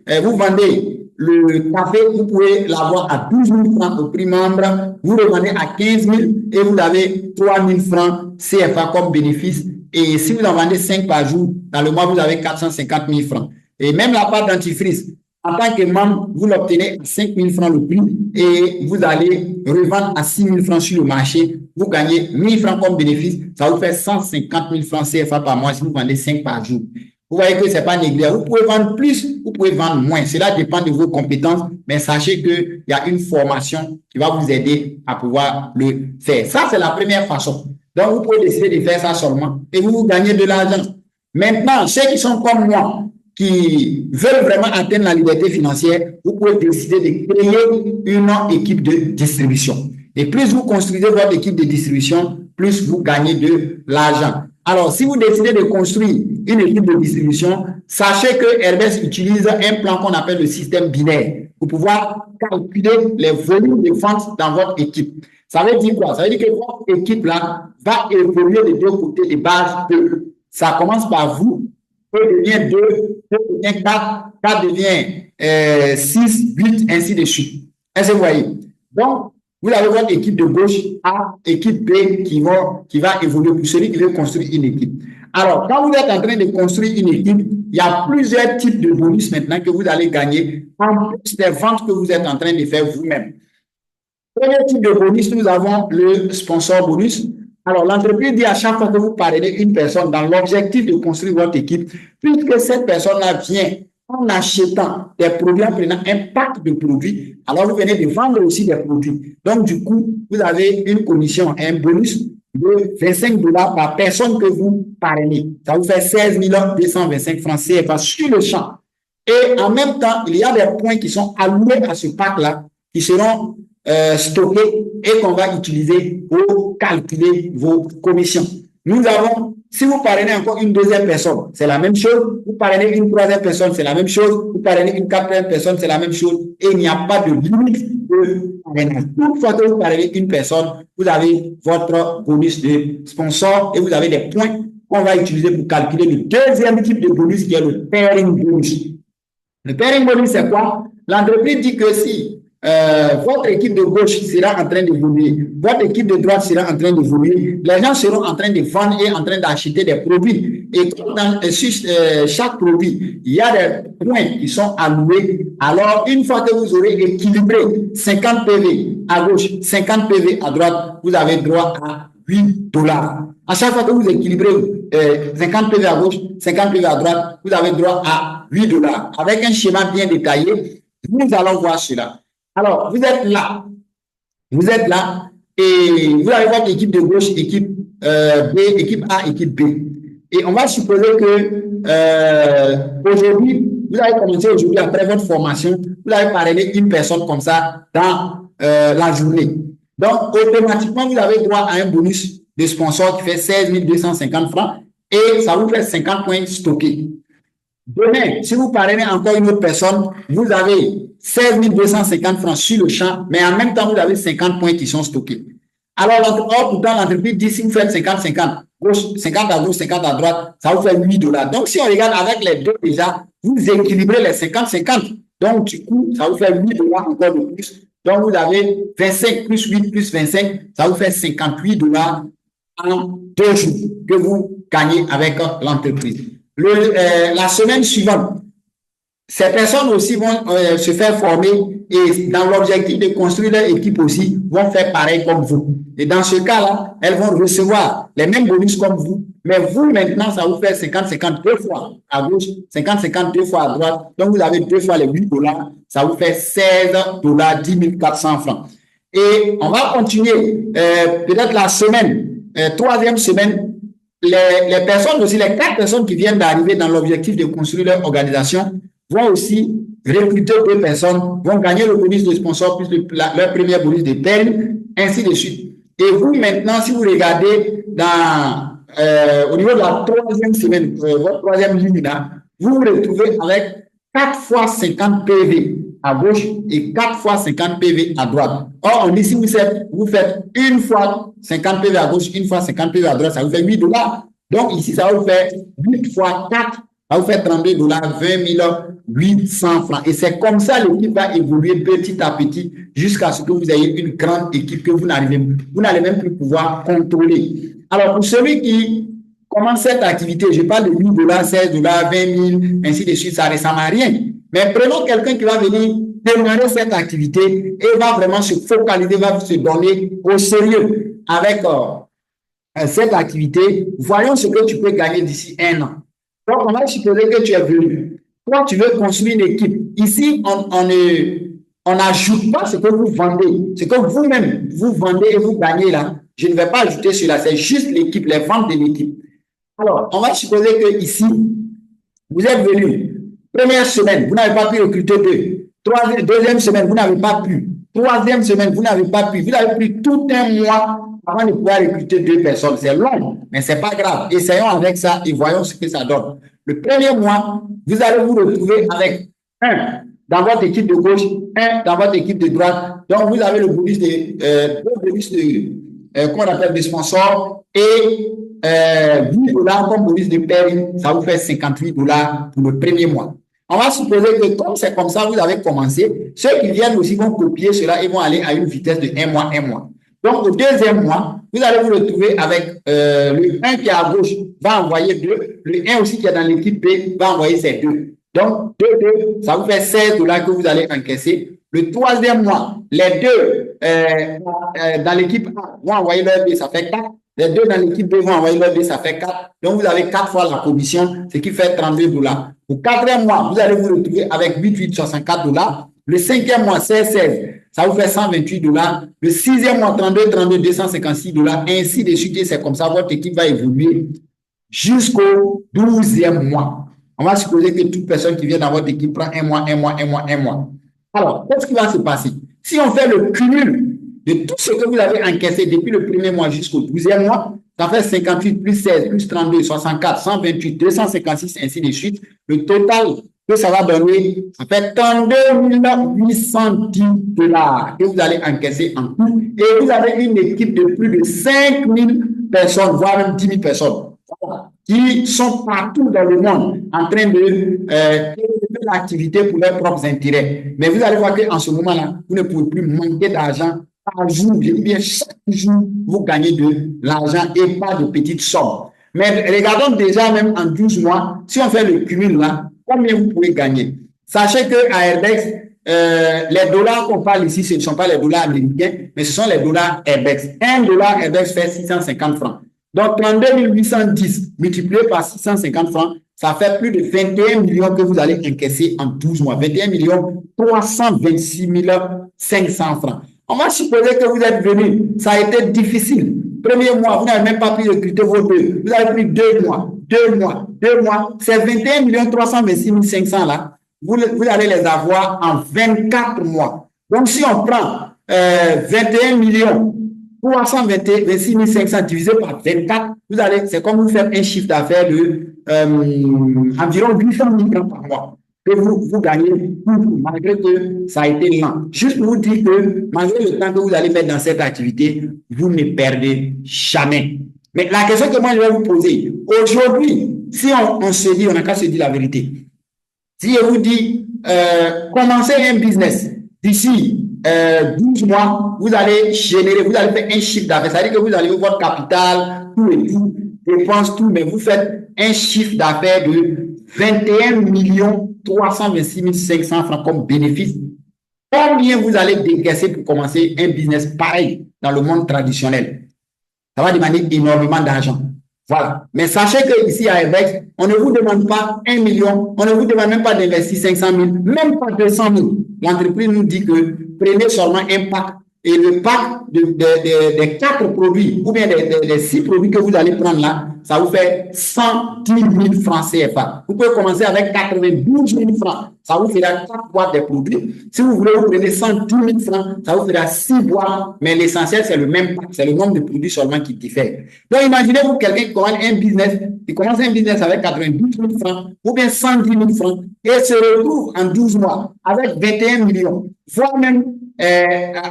le café, vous pouvez l'avoir à 12 000 francs au prix membre, vous revendez à 15 000 et vous avez 3 000 francs CFA comme bénéfice. Et si vous en vendez 5 par jour, dans le mois, vous avez 450 000 francs. Et même la pâte dentifrice, en tant que membre, vous l'obtenez à 5 000 francs le prix et vous allez revendre à 6 000 francs sur le marché. Vous gagnez 1 000 francs comme bénéfice. Ça vous fait 150 000 francs CFA par mois si vous vendez 5 par jour. Vous voyez que ce n'est pas négligeable. Vous pouvez vendre plus, vous pouvez vendre moins. Cela dépend de vos compétences, mais sachez qu'il y a une formation qui va vous aider à pouvoir le faire. Ça, c'est la première façon. Donc, vous pouvez décider de faire ça seulement et vous gagnez de l'argent. Maintenant, ceux qui sont comme moi, qui veulent vraiment atteindre la liberté financière, vous pouvez décider de créer une équipe de distribution. Et plus vous construisez votre équipe de distribution, plus vous gagnez de l'argent. Alors, si vous décidez de construire une équipe de distribution, sachez que Herbst utilise un plan qu'on appelle le système binaire pour pouvoir calculer les volumes de vente dans votre équipe. Ça veut dire quoi? Ça veut dire que votre équipe-là va évoluer de deux côtés de base. Ça commence par vous, peut devient 2, peut devient 4, 4 devient 6, 8, ainsi de suite. Est-ce que vous voyez? Donc, vous avez votre équipe de gauche A, équipe B qui va évoluer pour celui qui veut construire une équipe. Alors, quand vous êtes en train de construire une équipe, il y a plusieurs types de bonus maintenant que vous allez gagner en plus des ventes que vous êtes en train de faire vous-même. Premier type de bonus, nous avons le sponsor bonus. Alors, l'entreprise dit à chaque fois que vous parlez une personne dans l'objectif de construire votre équipe, puisque cette personne-là vient en achetant des produits, en prenant un pack de produits, alors vous venez de vendre aussi des produits. Donc, du coup, vous avez une commission, un bonus de 25 $ par personne que vous parrainez. Ça vous fait 16 225 francs CFA sur le champ. Et en même temps, il y a des points qui sont alloués à ce pack-là, qui seront stockés et qu'on va utiliser pour calculer vos commissions. Nous avons, si vous parrainez encore une deuxième personne, c'est la même chose. Vous parrainez une troisième personne, c'est la même chose. Vous parrainez une quatrième personne, c'est la même chose. Et il n'y a pas de limite de parrainage. Une fois que vous parrainez une personne, vous avez votre bonus de sponsor et vous avez des points qu'on va utiliser pour calculer le deuxième type de bonus qui est le pairing bonus. Le pairing bonus, c'est quoi? L'entreprise dit que si votre équipe de gauche sera en train d'évoluer, votre équipe de droite sera en train d'évoluer, les gens seront en train de vendre et en train d'acheter des produits. Et sur chaque produit, il y a des points qui sont alloués. Alors, une fois que vous aurez équilibré 50 PV à gauche, 50 PV à droite, vous avez droit à $8. À chaque fois que vous équilibrez 50 PV à gauche, 50 PV à droite, vous avez droit à $8. Avec un schéma bien détaillé, nous allons voir cela. Alors, vous êtes là et vous avez votre équipe de gauche, équipe B, équipe A, équipe B. Et on va supposer que aujourd'hui, vous avez commencé aujourd'hui après votre formation, vous avez parrainé une personne comme ça dans la journée. Donc, automatiquement, vous avez droit à un bonus de sponsor qui fait 16 250 francs et ça vous fait 50 points stockés. Demain, si vous parrainez encore une autre personne, vous avez 16 250 francs sur le champ, mais en même temps, vous avez 50 points qui sont stockés. Alors, pourtant, l'entreprise dit si vous faites 50-50, 50 à gauche, 50 à droite, ça vous fait $8. Donc, si on regarde avec les deux déjà, vous équilibrez les 50-50. Donc, du coup, ça vous fait $8 encore de plus. Donc, vous avez 25 plus 8 plus 25, ça vous fait $58 en 2 jours que vous gagnez avec l'entreprise. La semaine suivante, ces personnes aussi vont se faire former et dans l'objectif de construire leur équipe aussi, vont faire pareil comme vous. Et dans ce cas-là, elles vont recevoir les mêmes bonus comme vous, mais vous maintenant, ça vous fait 50-50 deux fois à gauche, 50-50 deux fois à droite. Donc, vous avez deux fois les $8, ça vous fait $16, 10 400 francs. Et on va continuer peut-être la semaine, troisième semaine, les personnes aussi, les 4 personnes qui viennent d'arriver dans l'objectif de construire leur organisation vont aussi recruter 2 personnes, vont gagner le bonus de sponsor plus leur premier bonus de paie, ainsi de suite. Et vous, maintenant, si vous regardez au niveau de la troisième semaine, votre troisième ligne là, vous vous retrouvez avec 4 fois 50 PV à gauche et 4 fois 50 PV à droite. Or, on dit si vous faites une fois 50 PV à gauche, une fois 50 PV à droite, ça vous fait $8. Donc, ici, ça vous fait 8 fois 4, ça vous fait $32, 20 800 francs. Et c'est comme ça l'équipe va évoluer petit à petit jusqu'à ce que vous ayez une grande équipe que vous n'allez même plus pouvoir contrôler. Alors, pour celui qui commence cette activité, je parle de $8, $16, 20 000, ainsi de suite, ça ne ressemble à rien. Mais prenons quelqu'un qui va venir démarrer cette activité et va vraiment se focaliser, va se donner au sérieux avec cette activité. Voyons ce que tu peux gagner d'ici 1 an. Donc, on va supposer que tu es venu. Toi, tu veux construire une équipe. Ici, on n'ajoute pas ce que vous vendez. Ce que vous-même, vous vendez et vous gagnez là. Je ne vais pas ajouter cela. C'est juste l'équipe, les ventes de l'équipe. Alors, on va supposer que ici, vous êtes venu. Première semaine, vous n'avez pas pu recruter 2. Deuxième semaine, vous n'avez pas pu. Troisième semaine, vous n'avez pas pu. Vous avez pris tout un mois avant de pouvoir recruter 2 personnes. C'est long, mais ce n'est pas grave. Essayons avec ça et voyons ce que ça donne. Le premier mois, vous allez vous retrouver avec 1 dans votre équipe de gauche, 1 dans votre équipe de droite. Donc, vous avez le bonus qu'on appelle des sponsors et $8 comme bonus de pairing. Ça vous fait $58 pour le premier mois. On va supposer que comme c'est comme ça, vous avez commencé, ceux qui viennent aussi vont copier cela et vont aller à une vitesse de 1 mois, 1 mois. Donc, au deuxième mois, vous allez vous retrouver avec le 1 qui est à gauche va envoyer 2, le 1 aussi qui est dans l'équipe B va envoyer ses 2. Donc, 2, ça vous fait $16 que vous allez encaisser. Le troisième mois, les 2 dans l'équipe A vont envoyer leur B, ça fait 4. Les 2 dans l'équipe B vont envoyer leur B, ça fait 4. Donc, vous avez 4 fois la commission, ce qui fait $32. Au 4e mois, vous allez vous retrouver avec $64. Le 5e mois, c'est 16. Ça vous fait $128. Le 6e mois, 32, $256. Ainsi de suite. C'est comme ça, votre équipe va évoluer jusqu'au 12e mois. On va supposer que toute personne qui vient dans votre équipe prend 1 mois, 1 mois, 1 mois, 1 mois. Alors, qu'est-ce qui va se passer? Si on fait le cumul de tout ce que vous avez encaissé depuis le 1er mois jusqu'au 12e mois, ça fait 58 plus 16 plus 32, 64, 128, 256, ainsi de suite. Le total que ça va donner, ça fait 32 810 $ que vous allez encaisser en tout. Et vous avez une équipe de plus de 5 000 personnes, voire même 10 000 personnes, qui sont partout dans le monde en train de développer l'activité pour leurs propres intérêts. Mais vous allez voir qu'en ce moment-là, vous ne pouvez plus manquer d'argent par jour. Je dis bien, chaque jour, vous gagnez de l'argent et pas de petites sommes. Mais regardons déjà même en 12 mois, si on fait le cumul là, combien vous pouvez gagner? Sachez qu'à Airbex, les dollars qu'on parle ici, ce ne sont pas les dollars américains, mais ce sont les dollars Airbex. Un dollar Airbex fait 650 francs. Donc, 32 810 multiplié par 650 francs, ça fait plus de 21 millions que vous allez encaisser en 12 mois. 21 326 500 francs. On va supposer que vous êtes venu, ça a été difficile. Premier mois, vous n'avez même pas pu recruter vos deux. Vous avez pris 2 mois, 2 mois, 2 mois. Ces 21 326 500 là, vous allez les avoir en 24 mois. Donc, si on prend 21 326 500 divisé par 24, c'est comme vous faites un chiffre d'affaires de environ 800 000 francs par mois que vous gagnez, malgré que ça a été lent. Juste pour vous dire que malgré le temps que vous allez mettre dans cette activité, vous ne perdez jamais. Mais la question que moi je vais vous poser, aujourd'hui, si on se dit, on n'a qu'à se dire la vérité, si je vous dis, commencez un business d'ici 12 mois, vous allez générer, vous allez faire un chiffre d'affaires, c'est-à-dire que vous allez votre capital, tout et tout, dépenses, tout, mais vous faites un chiffre d'affaires de 21 326 500 francs comme bénéfice. Combien vous allez décaisser pour commencer un business pareil dans le monde traditionnel? Ça va demander énormément d'argent. Voilà. Mais sachez qu'ici à Airbex, on ne vous demande pas 1 million, on ne vous demande même pas d'investir 500 000, même pas 200 000. L'entreprise nous dit que prenez seulement un pack. Et le pack des 4 produits, ou bien des 6 produits que vous allez prendre là, ça vous fait 110 000 francs CFA. Vous pouvez commencer avec 92 000 francs. Ça vous fera 4 boîtes de produits. Si vous voulez, vous prenez 110 000 francs, ça vous fera 6 boîtes. Mais l'essentiel, c'est le même pack. C'est le nombre de produits seulement qui diffère. Donc, imaginez-vous quelqu'un qui commence un business avec 92 000 francs, ou bien 110 000 francs, et se retrouve en 12 mois avec 21 millions, voire même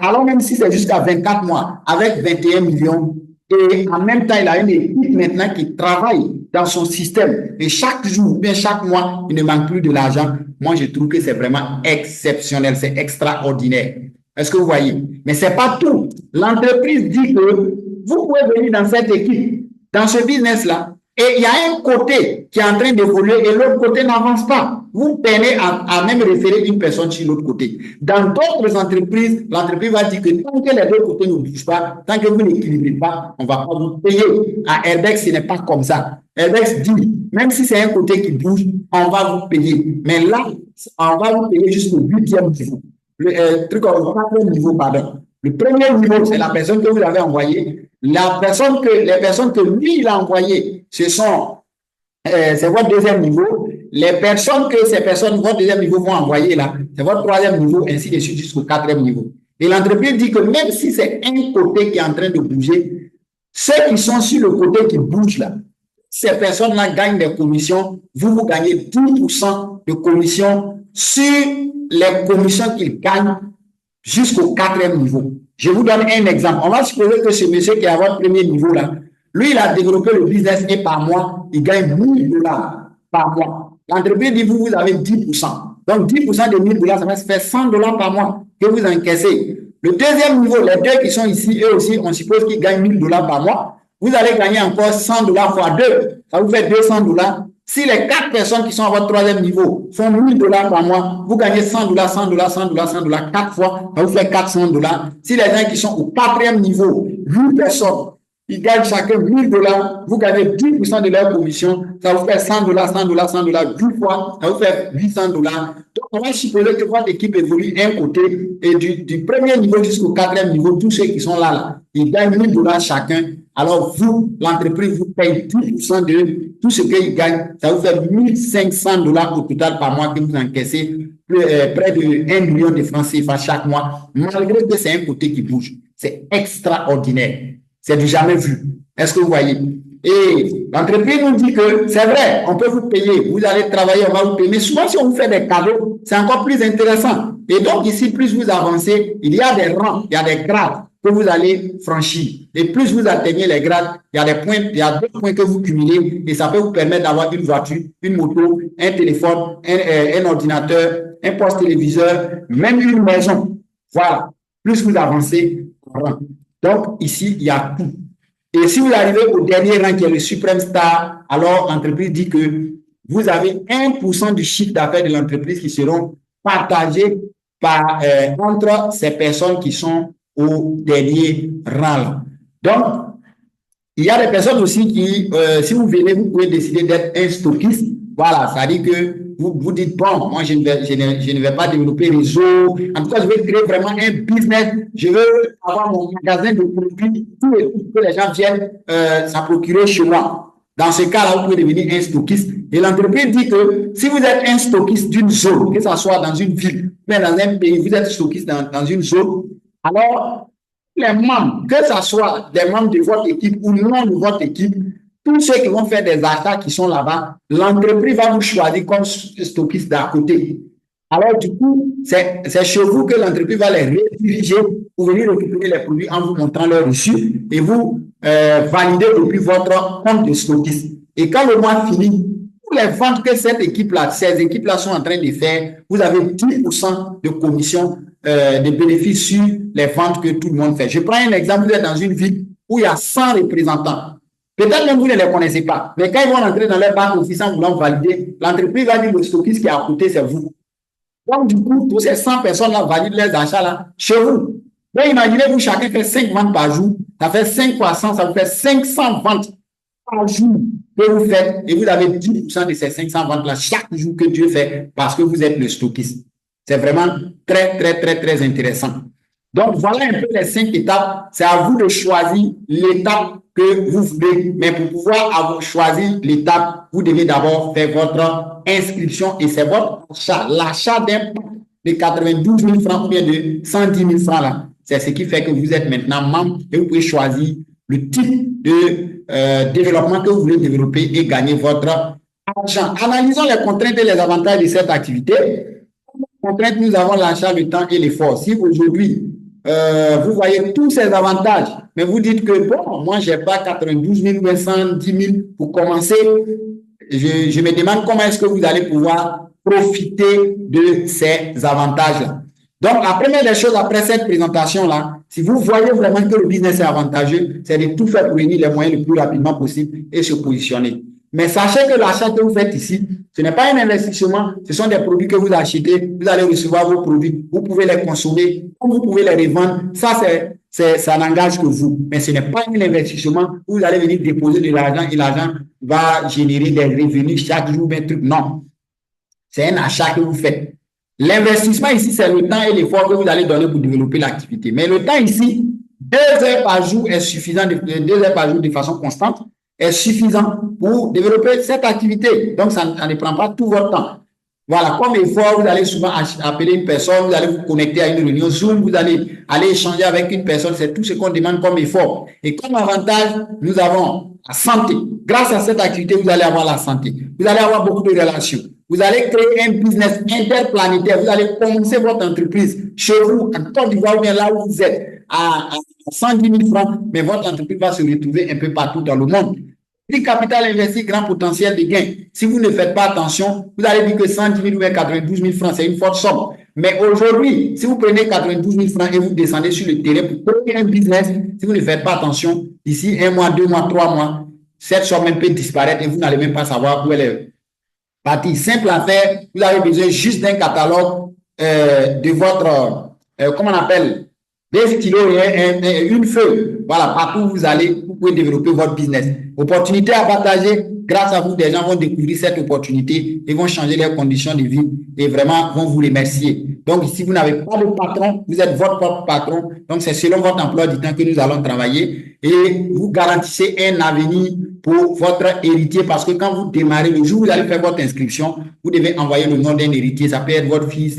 alors même si c'est jusqu'à 24 mois, avec 21 millions, et en même temps, il a une équipe maintenant qui travaille dans son système. Et chaque jour, bien chaque mois, il ne manque plus de l'argent. Moi, je trouve que c'est vraiment exceptionnel, c'est extraordinaire. Est-ce que vous voyez? Mais ce n'est pas tout. L'entreprise dit que vous pouvez venir dans cette équipe, dans ce business-là, et il y a un côté qui est en train d'évoluer et l'autre côté n'avance pas. Vous peinez à même référer une personne sur l'autre côté. Dans d'autres entreprises, l'entreprise va dire que tant que les deux côtés ne bougent pas, tant que vous n'équilibrez pas, on ne va pas vous payer. À Airbex, ce n'est pas comme ça. Airbex dit, même si c'est un côté qui bouge, on va vous payer. Mais là, on va vous payer jusqu'au 8e niveau. Le 4e niveau, pardon. Le premier niveau, c'est la personne que vous avez envoyée. Les personnes que lui, il a envoyées, c'est votre 2e niveau. Les personnes que votre 2e niveau vont envoyer là, c'est votre 3e niveau, ainsi de suite jusqu'au 4e niveau. Et l'entreprise dit que même si c'est un côté qui est en train de bouger, ceux qui sont sur le côté qui bouge là, ces personnes-là gagnent des commissions. Vous gagnez 10% de commissions sur les commissions qu'ils gagnent jusqu'au 4e niveau. Je vous donne un exemple. On va supposer que ce monsieur qui est à votre premier niveau là, lui, il a développé le business et par mois, il gagne 1 000 $ par mois. L'entreprise dit, vous avez 10%. Donc, 10% de 1 000 $, ça va se faire 100 $ par mois que vous encaissez. Le 2e niveau, les deux qui sont ici, eux aussi, on suppose qu'ils gagnent 1 000 $ par mois. Vous allez gagner encore 100 $ fois 2. Ça vous fait 200 $. Si les 4 personnes qui sont à votre 3e niveau font 1 000 $ par mois, vous gagnez 100 $, 100 $, 100 $, 100 $, 4 fois, ça vous fait 400 $. Si les gens qui sont au 4e niveau, 8 personnes, ils gagnent chacun 1 000 $, vous gagnez 10% de leur commission, ça vous fait 100 $, 100 $, 100 $, 10 fois, ça vous fait 800 $. Donc, on va supposer que votre équipe évolue un côté et du premier niveau jusqu'au 4e niveau, tous ceux qui sont là, ils gagnent 1 000 $ chacun. Alors, vous, l'entreprise, vous paye 10% de tout ce qu'ils gagnent. Ça vous fait 1 500 $ au total par mois que vous encaissez, près de 1 million de francs CFA chaque mois, malgré que c'est un côté qui bouge. C'est extraordinaire. C'est du jamais vu. Est-ce que vous voyez? Et l'entreprise nous dit que c'est vrai, on peut vous payer, vous allez travailler, on va vous payer. Mais souvent, si on vous fait des cadeaux, c'est encore plus intéressant. Et donc, ici, plus vous avancez, il y a des rangs, il y a des grades que vous allez franchir. Et plus vous atteignez les grades, il y a des points, il y a d'autres points que vous cumulez et ça peut vous permettre d'avoir une voiture, une moto, un téléphone, un ordinateur, un poste téléviseur, même une maison. Voilà. Plus vous avancez, donc ici, il y a tout. Et si vous arrivez au dernier rang qui est le Supreme Star, alors l'entreprise dit que vous avez 1% du chiffre d'affaires de l'entreprise qui seront partagés entre ces personnes qui sont au dernier rang. Donc, il y a des personnes aussi qui, si vous venez, vous pouvez décider d'être un stockiste. Voilà, ça dit que vous dites, bon, moi, je ne vais pas développer réseau. En tout cas, je vais créer vraiment un business. Je veux avoir mon magasin de produits, tout et tout, que les gens viennent s'en procurer chez moi. Dans ce cas-là, vous pouvez devenir un stockiste. Et l'entreprise dit que si vous êtes un stockiste d'une zone, que ce soit dans une ville, mais dans un pays, vous êtes stockiste dans une zone, alors les membres, que ce soit des membres de votre équipe ou non de votre équipe, tous ceux qui vont faire des achats qui sont là-bas, l'entreprise va vous choisir comme stockiste d'à côté. Alors, du coup, c'est chez vous que l'entreprise va les rediriger pour venir récupérer les produits en vous montrant leur reçu et vous valider depuis votre compte de stockiste. Et quand le mois finit, pour les ventes que cette équipe-là, ces équipes-là sont en train de faire, vous avez 10% de commission de bénéfices sur les ventes que tout le monde fait. Je prends un exemple, vous êtes dans une ville où il y a 100 représentants. Peut-être même vous ne les connaissez pas, mais quand ils vont rentrer dans leur banque office en voulant valider, l'entreprise va dire le stockiste qui est à côté, c'est vous. Donc, du coup, tous ces 100 personnes-là valident leurs achats là chez vous. Donc, imaginez-vous, chacun fait 5 ventes par jour. Ça fait 5 fois 100, ça vous fait 500 ventes par jour que vous faites et vous avez 10% de ces 500 ventes-là chaque jour que Dieu fait parce que vous êtes le stockiste. C'est vraiment très, très, très, très intéressant. Donc, voilà un peu les 5 étapes. C'est à vous de choisir l'étape que vous voulez. Mais pour pouvoir choisir l'étape, vous devez d'abord faire votre inscription et c'est votre achat. L'achat d'un pack de 92 000 francs ou bien de 110 000 francs là. C'est ce qui fait que vous êtes maintenant membre et vous pouvez choisir le type de développement que vous voulez développer et gagner votre argent. Analysons les contraintes et les avantages de cette activité. Contraintes, nous avons l'achat, le temps et l'effort. Si aujourd'hui, vous voyez tous ces avantages, mais vous dites que, bon, moi, je n'ai pas 92 000 ou 110 000 pour commencer, je me demande comment est-ce que vous allez pouvoir profiter de ces avantages-là. Donc, la première des choses après cette présentation-là, si vous voyez vraiment que le business est avantageux, c'est de tout faire pour réunir les moyens le plus rapidement possible et se positionner. Mais sachez que l'achat que vous faites ici, ce n'est pas un investissement, ce sont des produits que vous achetez, vous allez recevoir vos produits, vous pouvez les consommer, vous pouvez les revendre, ça n'engage que vous. Mais ce n'est pas un investissement où vous allez venir déposer de l'argent et l'argent va générer des revenus chaque jour, un truc. Non, c'est un achat que vous faites. L'investissement ici, c'est le temps et l'effort que vous allez donner pour développer l'activité. Mais le temps ici, 2 heures par jour est suffisant, 2 heures par jour de façon constante, est suffisant pour développer cette activité. Donc, ça ne prend pas tout votre temps. Voilà, comme effort, vous allez souvent appeler une personne, vous allez vous connecter à une réunion Zoom, vous allez aller échanger avec une personne, c'est tout ce qu'on demande comme effort. Et comme avantage, nous avons la santé. Grâce à cette activité, vous allez avoir la santé. Vous allez avoir beaucoup de relations. Vous allez créer un business interplanétaire. Vous allez commencer votre entreprise chez vous, en Côte d'Ivoire, ou bien là où vous êtes, à 110 000 francs, mais votre entreprise va se retrouver un peu partout dans le monde. Si capital investi, grand potentiel de gain. Si vous ne faites pas attention, vous allez dire que 110 000 ou 92 000 francs, c'est une forte somme. Mais aujourd'hui, si vous prenez 92 000 francs et vous descendez sur le terrain pour créer un business, si vous ne faites pas attention, d'ici 1 mois, 2 mois, 3 mois, cette somme peut disparaître et vous n'allez même pas savoir où elle est partie. Simple affaire, vous avez besoin juste d'un catalogue de votre, comment on appelle, des stylos et une feuille. Voilà, partout où vous allez, vous pouvez développer votre business. Opportunité à partager. Grâce à vous, des gens vont découvrir cette opportunité et vont changer leurs conditions de vie et vraiment vont vous remercier. Donc, si vous n'avez pas de patron, vous êtes votre propre patron. Donc, c'est selon votre emploi du temps que nous allons travailler et vous garantissez un avenir pour votre héritier parce que quand vous démarrez, le jour où vous allez faire votre inscription, vous devez envoyer le nom d'un héritier. Ça peut être votre fils,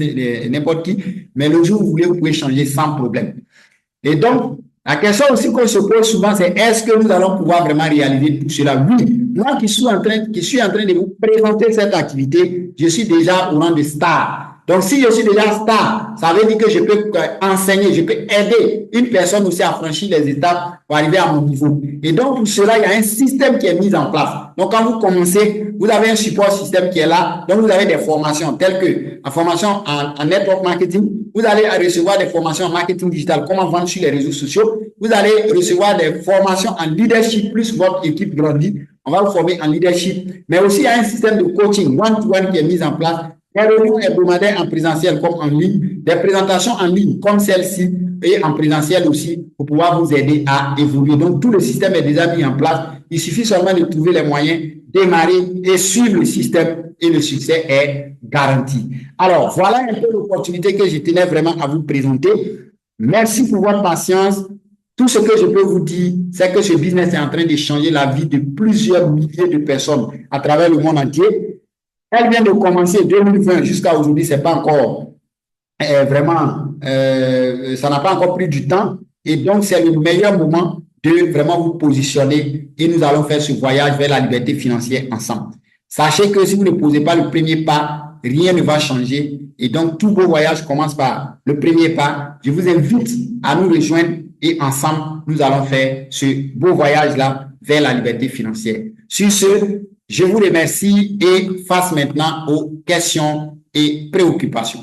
n'importe qui. Mais le jour où vous voulez, vous pouvez changer sans problème. Et donc, La question aussi qu'on se pose souvent, c'est est-ce que nous allons pouvoir vraiment réaliser tout cela? Oui, moi qui suis en train de vous présenter cette activité, je suis déjà au rang de star. Donc, si je suis déjà star, ça veut dire que je peux enseigner, je peux aider une personne aussi à franchir les étapes pour arriver à mon niveau. Et donc, pour cela, il y a un système qui est mis en place. Donc, quand vous commencez, vous avez un support système qui est là. Donc, vous avez des formations telles que la formation en network marketing. Vous allez recevoir des formations en marketing digital, comment vendre sur les réseaux sociaux. Vous allez recevoir des formations en leadership, plus votre équipe grandit. On va vous former en leadership. Mais aussi, il y a un système de coaching one-to-one qui est mis en place. Des réunions hebdomadaires en présentiel comme en ligne, des présentations en ligne comme celle-ci et en présentiel aussi pour pouvoir vous aider à évoluer. Donc, tout le système est déjà mis en place. Il suffit seulement de trouver les moyens, démarrer et suivre le système et le succès est garanti. Alors, voilà un peu l'opportunité que je tenais vraiment à vous présenter. Merci pour votre patience. Tout ce que je peux vous dire, c'est que ce business est en train de changer la vie de plusieurs milliers de personnes à travers le monde entier. Elle vient de commencer 2020 jusqu'à aujourd'hui, c'est pas encore vraiment, ça n'a pas encore pris du temps. Et donc, c'est le meilleur moment de vraiment vous positionner et nous allons faire ce voyage vers la liberté financière ensemble. Sachez que si vous ne posez pas le premier pas, rien ne va changer. Et donc, tout beau voyage commence par le premier pas. Je vous invite à nous rejoindre et ensemble, nous allons faire ce beau voyage-là vers la liberté financière. Sur ce, je vous remercie et passe maintenant aux questions et préoccupations.